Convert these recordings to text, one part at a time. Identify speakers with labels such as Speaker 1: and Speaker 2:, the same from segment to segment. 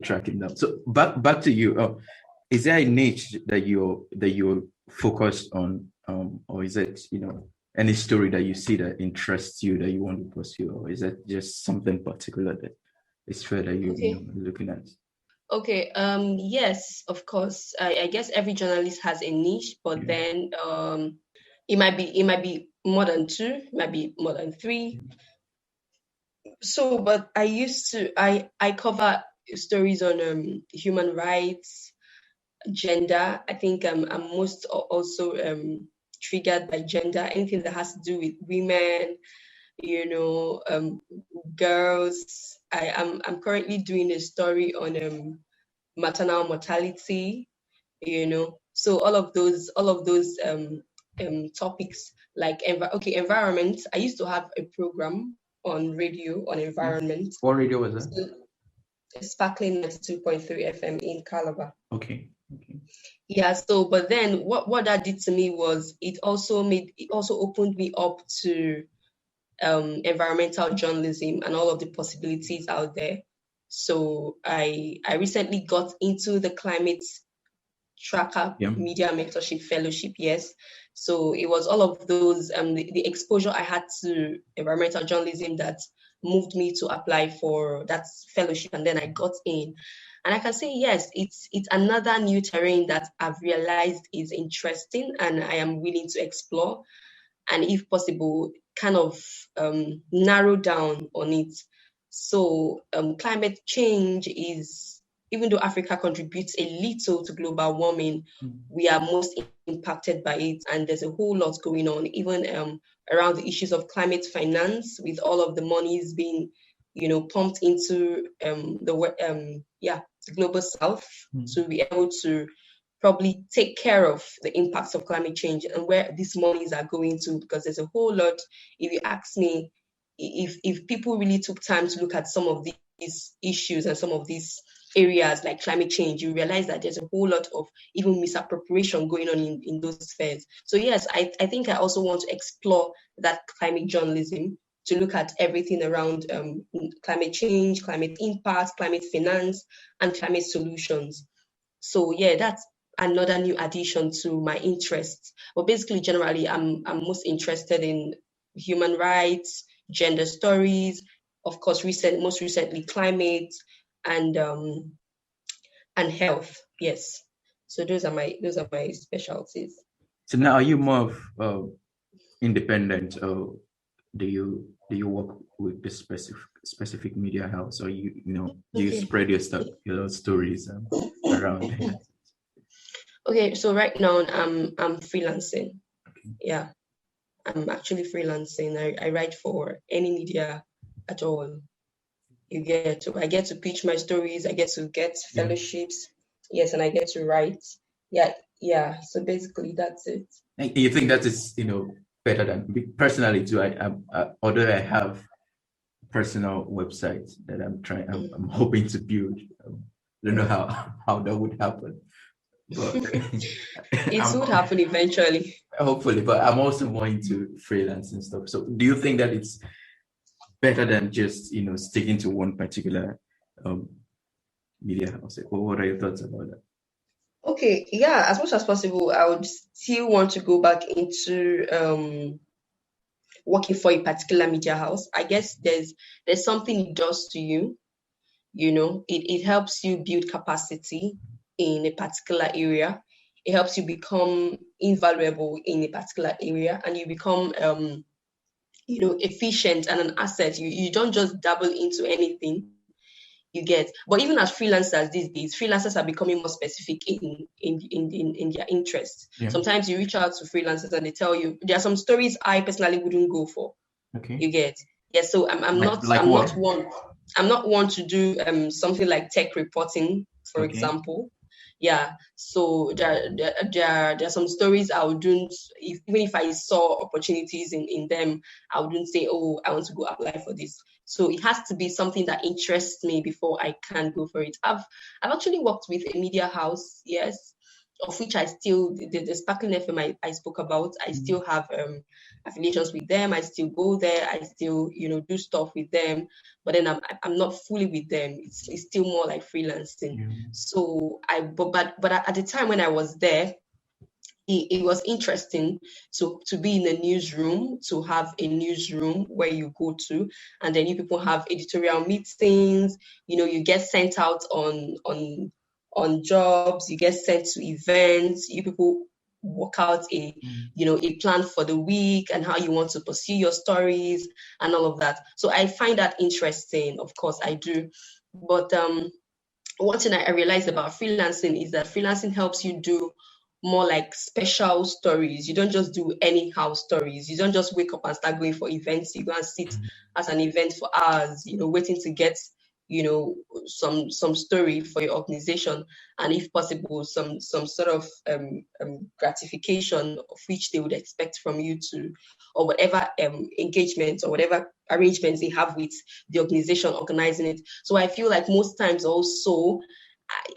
Speaker 1: tracking down. So back to you. Is there a niche that you're focused on, or is it any story that you see that interests you that you want to pursue, or is that just something particular that is fair that you're looking at?
Speaker 2: Okay. Yes, of course. I guess every journalist has a niche, but then it might be more than two, it might be more than three. So, but I cover stories on human rights, gender. I think I'm most also triggered by gender. Anything that has to do with women, girls. I'm currently doing a story on maternal mortality. So all of those topics like environment. I used to have a program on radio on environment.
Speaker 1: What radio was that?
Speaker 2: Sparkling 92.3 FM in Calabar.
Speaker 1: Okay.
Speaker 2: Yeah, so but then what that did to me was it also opened me up to environmental journalism and all of the possibilities out there. So I recently got into the climate tracker media mentorship fellowship. Yes. So it was all of those the exposure I had to environmental journalism that moved me to apply for that fellowship, and then I got in. And I can say, yes, it's another new terrain that I've realized is interesting and I am willing to explore, and if possible, kind of narrow down on it. So climate change is, even though Africa contributes a little to global warming, we are most impacted by it. And there's a whole lot going on, even around the issues of climate finance, with all of the monies being, pumped into the global south to be able to probably take care of the impacts of climate change and where these monies are going to, because there's a whole lot. If you ask me, if people really took time to look at some of these issues and some of these areas like climate change, you realize that there's a whole lot of even misappropriation going on in those spheres. So yes, I think I also want to explore that climate journalism, to look at everything around climate change, climate impact, climate finance, and climate solutions. So yeah, that's another new addition to my interests. But basically, generally, I'm most interested in human rights, gender stories, of course, most recently climate and health. Yes. So those are my specialties.
Speaker 1: So now, are you more of independent, or do you work with the specific media house, or do you spread your stuff, your stories around?
Speaker 2: Okay, so right now I'm freelancing. Okay. Yeah, I'm actually freelancing. I write for any media at all. I get to pitch my stories. I get to get fellowships. Yes, and I get to write. Yeah. So basically, that's it.
Speaker 1: And you think that is better than personally too? Although I have personal websites that I'm hoping to build. I don't know how that would happen. But
Speaker 2: it would happen eventually.
Speaker 1: Hopefully, but I'm also more into freelance and stuff. So do you think that it's better than just sticking to one particular media house? What are your thoughts about that?
Speaker 2: Okay, yeah, as much as possible, I would still want to go back into working for a particular media house. I guess there's something it does to you. It helps you build capacity in a particular area. It helps you become invaluable in a particular area, and you become efficient and an asset. You don't just dabble into anything. You get, but even as freelancers these days, freelancers are becoming more specific in their interests. Yeah. Sometimes you reach out to freelancers and they tell you there are some stories I personally wouldn't go for. Okay. You get, yeah. So I'm not one to do something like tech reporting, for example. Yeah. So there are some stories I wouldn't, even if I saw opportunities in them, I wouldn't say, oh, I want to go apply for this. So it has to be something that interests me before I can go for it. I've actually worked with a media house, yes, of which I still, the Sparkling FM I spoke about, I still have affiliations with them. I still go there. I still, do stuff with them. But then I'm not fully with them. It's still more like freelancing.
Speaker 1: Yeah.
Speaker 2: So but at the time when I was there, it was interesting to be in a newsroom, to have a newsroom where you go to, and then you people have editorial meetings. You get sent out on jobs, you get sent to events, you people work out a plan for the week and how you want to pursue your stories and all of that. So I find that interesting. Of course I do. But one thing I realized about freelancing is that freelancing helps you do more like special stories. You don't just do anyhow stories. You don't just wake up and start going for events. You go and sit at an event for hours, waiting to get, some story for your organization, and if possible, some sort of gratification of which they would expect from you to, or whatever engagement or whatever arrangements they have with the organization organizing it. So I feel like most times also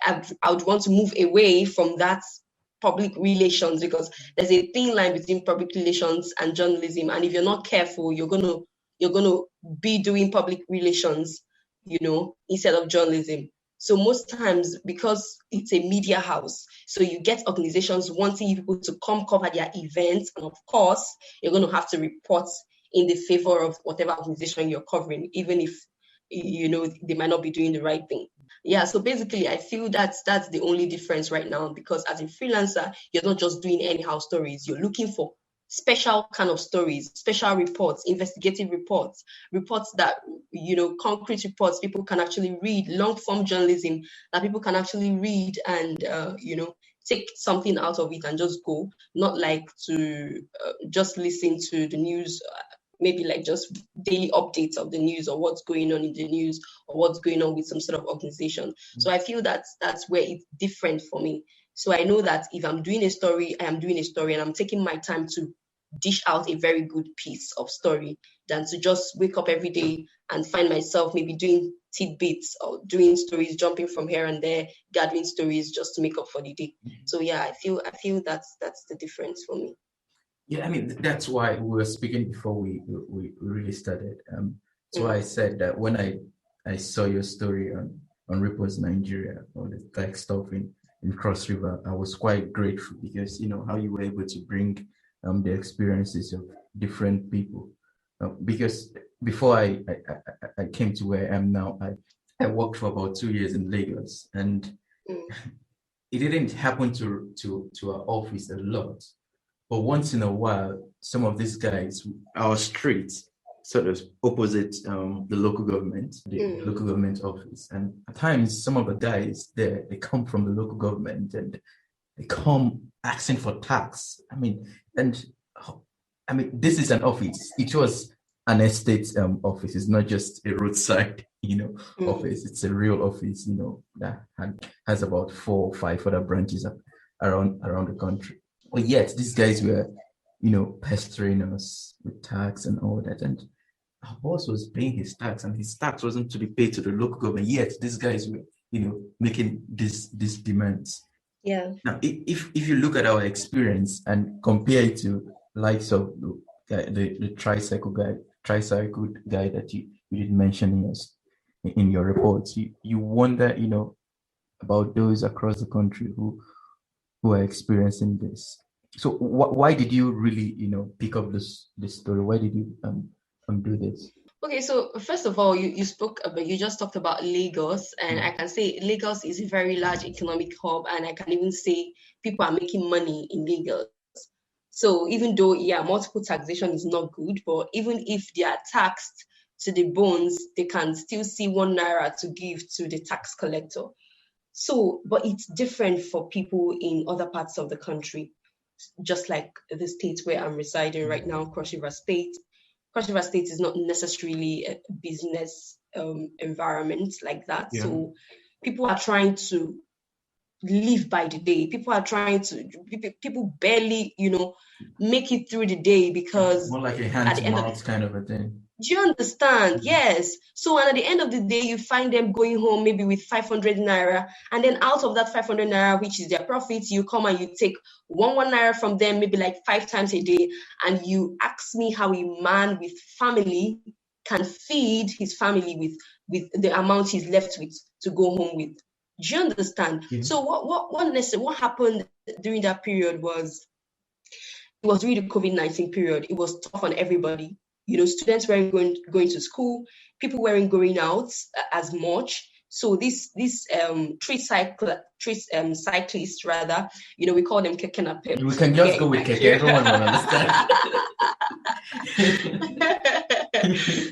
Speaker 2: I would want to move away from that public relations, because there's a thin line between public relations and journalism, and if you're not careful, you're gonna be doing public relations, instead of journalism. So most times, because it's a media house, so you get organizations wanting people to come cover their events, and of course you're going to have to report in the favor of whatever organization you're covering, even if they might not be doing the right thing. Yeah, so basically I feel that's the only difference right now, because as a freelancer, you're not just doing anyhow stories. You're looking for special kind of stories, special reports, investigative reports that, concrete reports people can actually read, long form journalism that people can actually read and, take something out of it and just go, not like to just listen to the news, maybe like just daily updates of the news or what's going on in the news or what's going on with some sort of organization. So I feel that's where it's different for me. So I know that if I'm doing a story, I am doing a story and I'm taking my time to dish out a very good piece of story than to just wake up every day and find myself maybe doing tidbits or doing stories, jumping from here and there, gathering stories just to make up for the day. So yeah, I feel that's the difference for me.
Speaker 1: Yeah, I mean, that's why we were speaking before we really started. So I said that when I saw your story on Ripples Nigeria, or the tech stuff in Cross River, I was quite grateful, because how you were able to bring the experiences of different people. Because before I came to where I am now, I worked for about 2 years in Lagos, and it didn't happen to our office a lot. But once in a while, some of these guys, our streets, sort of opposite the local government, the local government office. And at times, some of the guys there, they come from the local government and they come asking for tax. I mean, this is an office. It was an estate office. It's not just a roadside, office. It's a real office, that has about 4 or 5 other branches around the country. But yet, these guys were, pestering us with tax and all that. And our boss was paying his tax, and his tax wasn't to be paid to the local government. Yet, these guys were, making these demands.
Speaker 2: Yeah.
Speaker 1: Now, if you look at our experience and compare it to likes of the tricycle guy that you did mention in your reports, you wonder, about those across the country who are experiencing this. So why did you really, pick up this story? Why did you do this?
Speaker 2: Okay, so first of all, you just talked about Lagos, and I can say Lagos is a very large economic hub, and I can even say people are making money in Lagos. So even though, multiple taxation is not good, but even if they are taxed to the bones, they can still see 1 naira to give to the tax collector. So, but it's different for people in other parts of the country, just like the state where I'm residing right now, Cross River State. Cross River State is not necessarily a business environment like that. Yeah. So people are trying to live by the day. People barely, make it through the day, because
Speaker 1: more like a hand-to-mouth kind of a thing.
Speaker 2: Do you understand? Yes. So, and at the end of the day, you find them going home maybe with 500 naira. And then out of that 500 naira, which is their profit, you come and you take one naira from them, maybe like 5 times a day. And you ask me how a man with family can feed his family with the amount he's left with to go home with. Do you understand?
Speaker 1: Yeah.
Speaker 2: So what happened during that period was, it was during the COVID-19 period. It was tough on everybody. Students weren't going to school. People weren't going out as much. So this street cyclists rather, we call them keke na peps.
Speaker 1: We can just go with keke. Everyone will understand.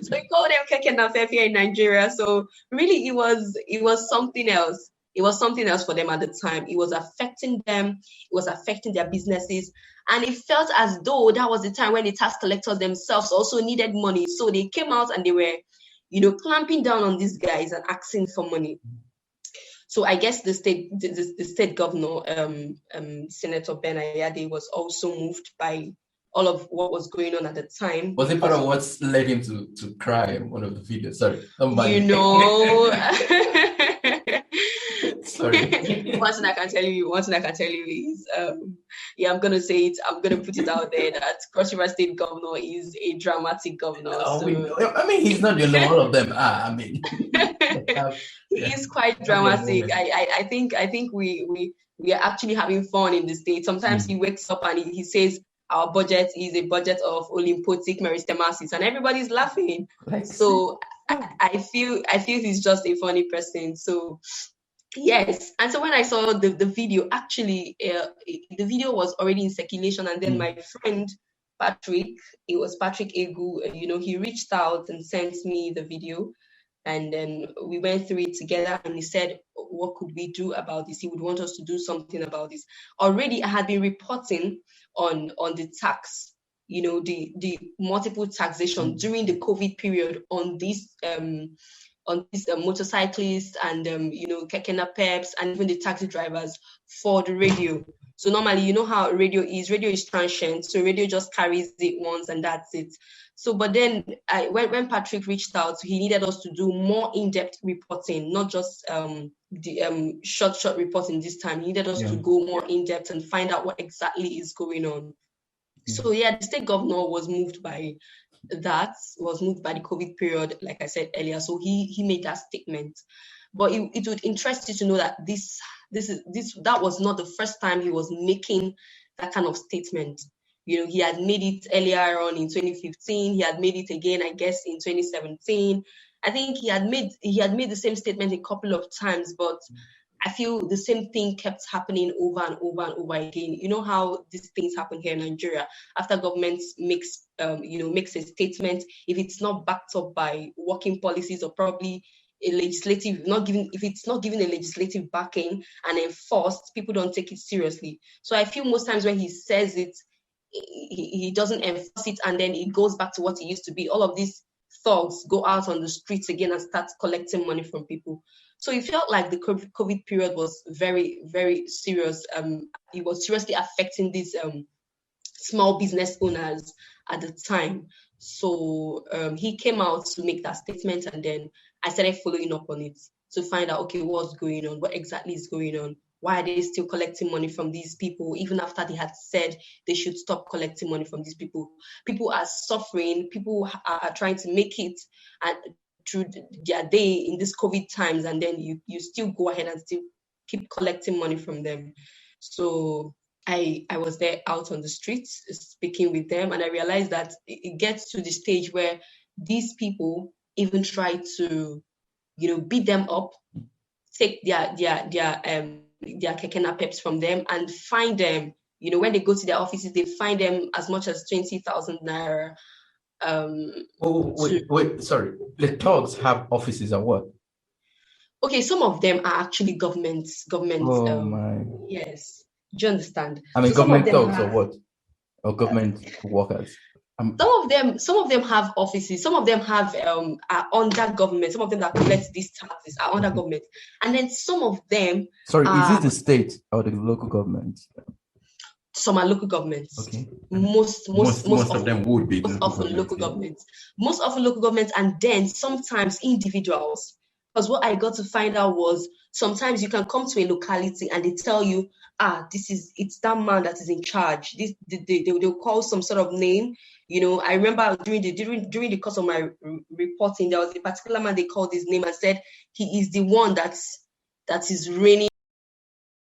Speaker 2: So we call them keke na pep here in Nigeria. So really, it was something else. It was something else for them at the time. It was affecting them. It was affecting their businesses. And it felt as though that was the time when the tax collectors themselves also needed money. So they came out and they were, clamping down on these guys and asking for money. So I guess the state governor, Senator Ben Ayade, was also moved by all of what was going on at the time.
Speaker 1: Was it part of what led him to cry in one of the videos? Sorry. Sorry.
Speaker 2: One thing I can tell you is, I'm going to say it. I'm going to put it out there that Cross River State Governor is a dramatic governor.
Speaker 1: He's not the only one of them.
Speaker 2: He is quite dramatic. I think we are actually having fun in the state. Sometimes he wakes up and he says our budget is a budget of Olympotic meristemasis, and everybody's laughing. So I feel he's just a funny person. So yes, and so when I saw the video, actually, the video was already in circulation, and then my friend Patrick, it was Patrick Egwu, he reached out and sent me the video, and then we went through it together, and he said, what could we do about this? He would want us to do something about this. Already, I had been reporting on the tax, the multiple taxation during the COVID period on these motorcyclists and keke na peps and even the taxi drivers for the radio. So normally, you know how radio is transient, so radio just carries it once and that's it. So but then when Patrick reached out, he needed us to do more in-depth reporting, not just the short reporting this time. He needed us to go more in-depth and find out what exactly is going on. So the state governor was moved by the COVID period, like I said earlier. So he made that statement. But it would interest you to know that that was not the first time he was making that kind of statement. He had made it earlier on in 2015. He had made it again, I guess, in 2017. I think he had made the same statement a couple of times, but I feel the same thing kept happening over and over and over again. You know how these things happen here in Nigeria. After government makes a statement, if it's not backed up by working policies or probably a legislative, if it's not given a legislative backing and enforced, people don't take it seriously. So I feel most times when he says it, he doesn't enforce it, and then it goes back to what it used to be. All of these thugs go out on the streets again and start collecting money from people. So it felt like the COVID period was very, very serious. It was seriously affecting these small business owners at the time. So he came out to make that statement, and then I started following up on it to find out, okay, what's going on? What exactly is going on? Why are they still collecting money from these people, even after they had said they should stop collecting money from these people? People are suffering. People are trying to make it through their day in these COVID times, and then you still go ahead and still keep collecting money from them. So I was there out on the streets speaking with them, and I realized that it gets to the stage where these people even try to, beat them up, take their keke na peps from them, and find them. When they go to their offices, they find them as much as 20,000 naira.
Speaker 1: Wait, sorry. The thugs have offices and what?
Speaker 2: Okay, some of them are actually government.
Speaker 1: Oh my.
Speaker 2: Yes. Do you understand?
Speaker 1: I mean, so government thugs or what? Or government workers?
Speaker 2: Some of them have offices. Some of them are under government. Some of them that collect these taxes are under government, and then some of them.
Speaker 1: Sorry, is it the state or the local government?
Speaker 2: Some are local governments.
Speaker 1: Okay.
Speaker 2: Most
Speaker 1: of them would be
Speaker 2: local governments. Most often local governments, and then sometimes individuals. Because what I got to find out was sometimes you can come to a locality and they tell you, it's that man that is in charge. They'll call some sort of name. I remember during the course of my reporting, there was a particular man they called his name and said he is the one that is reigning